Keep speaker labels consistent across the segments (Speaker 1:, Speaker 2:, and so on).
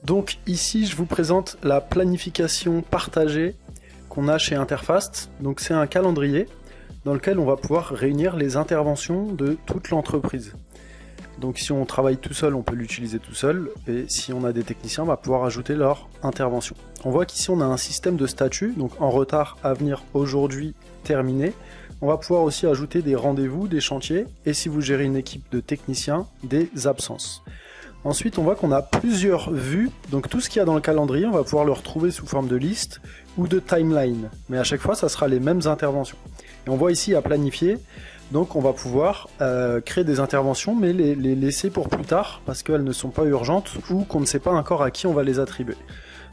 Speaker 1: Donc ici, je vous présente la planification partagée qu'on a chez Interfast. Donc c'est un calendrier dans lequel on va pouvoir réunir les interventions de toute l'entreprise. Donc si on travaille tout seul, on peut l'utiliser tout seul, et si on a des techniciens, on va pouvoir ajouter leur intervention. On voit qu'ici on a un système de statut, donc en retard, à venir, aujourd'hui, terminé. On va pouvoir aussi ajouter des rendez-vous, des chantiers, et si vous gérez une équipe de techniciens, des absences. Ensuite, on voit qu'on a plusieurs vues, donc tout ce qu'il y a dans le calendrier, on va pouvoir le retrouver sous forme de liste ou de timeline. Mais à chaque fois, ça sera les mêmes interventions. Et on voit ici à planifier, donc on va pouvoir créer des interventions, mais les laisser pour plus tard, parce qu'elles ne sont pas urgentes ou qu'on ne sait pas encore à qui on va les attribuer.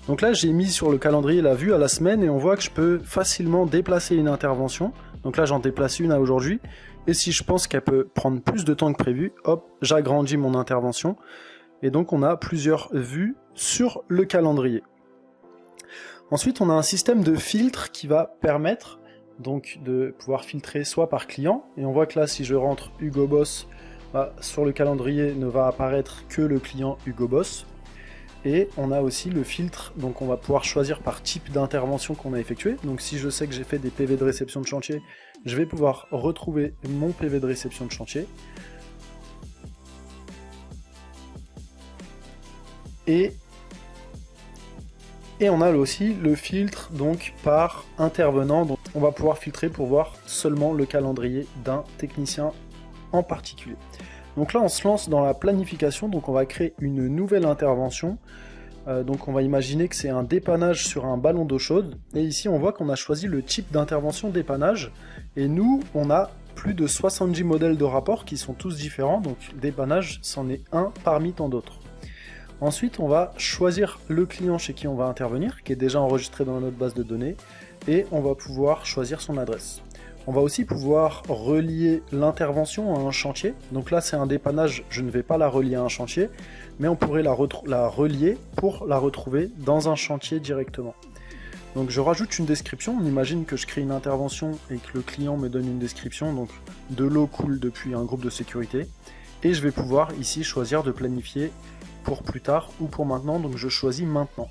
Speaker 1: Donc là, j'ai mis sur le calendrier la vue à la semaine, et on voit que je peux facilement déplacer une intervention. Donc là, j'en déplace une à aujourd'hui, et si je pense qu'elle peut prendre plus de temps que prévu, hop, j'agrandis mon intervention. Et donc on a plusieurs vues sur le calendrier. Ensuite, on a un système de filtre qui va permettre donc de pouvoir filtrer soit par client, et on voit que là, si je rentre Hugo Boss, sur le calendrier ne va apparaître que le client Hugo Boss. Et on a aussi le filtre, donc on va pouvoir choisir par type d'intervention qu'on a effectué. Donc si je sais que j'ai fait des PV de réception de chantier, je vais pouvoir retrouver mon PV de réception de chantier. Et on a aussi le filtre donc par intervenant, donc on va pouvoir filtrer pour voir seulement le calendrier d'un technicien en particulier. Donc là on se lance dans la planification, donc on va créer une nouvelle intervention. Donc on va imaginer que c'est un dépannage sur un ballon d'eau chaude, et ici on voit qu'on a choisi le type d'intervention dépannage, et nous on a plus de 70 modèles de rapports qui sont tous différents, donc dépannage c'en est un parmi tant d'autres. Ensuite, on va choisir le client chez qui on va intervenir, qui est déjà enregistré dans notre base de données, et on va pouvoir choisir son adresse. On va aussi pouvoir relier l'intervention à un chantier. Donc là, c'est un dépannage, je ne vais pas la relier à un chantier, mais on pourrait la relier pour la retrouver dans un chantier directement. Donc je rajoute une description, on imagine que je crée une intervention et que le client me donne une description, donc de l'eau coule depuis un groupe de sécurité, et je vais pouvoir ici choisir de planifier pour plus tard ou pour maintenant, donc je choisis maintenant.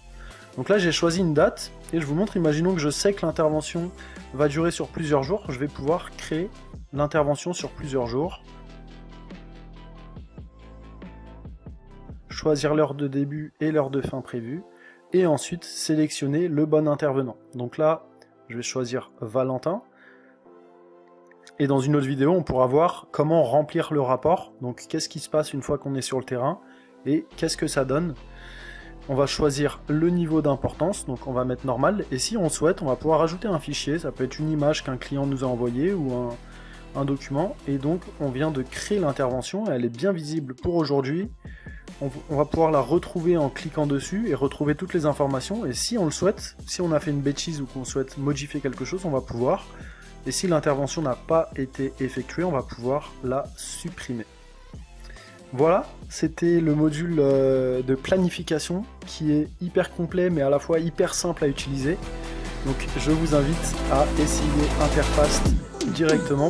Speaker 1: Donc là j'ai choisi une date, et je vous montre, imaginons que je sais que l'intervention va durer sur plusieurs jours, je vais pouvoir créer l'intervention sur plusieurs jours, choisir l'heure de début et l'heure de fin prévue, et ensuite sélectionner le bon intervenant. Donc là je vais choisir Valentin, et dans une autre vidéo on pourra voir comment remplir le rapport, donc qu'est-ce qui se passe une fois qu'on est sur le terrain, et qu'est-ce que ça donne. On va choisir le niveau d'importance, donc on va mettre normal, et si on souhaite, on va pouvoir ajouter un fichier, ça peut être une image qu'un client nous a envoyée ou un document, et donc on vient de créer l'intervention, elle est bien visible pour aujourd'hui. On va pouvoir la retrouver en cliquant dessus et retrouver toutes les informations, et si on le souhaite, si on a fait une bêtise ou qu'on souhaite modifier quelque chose, on va pouvoir, et si l'intervention n'a pas été effectuée, on va pouvoir la supprimer. Voilà, c'était le module de planification qui est hyper complet mais à la fois hyper simple à utiliser. Donc je vous invite à essayer Interfast directement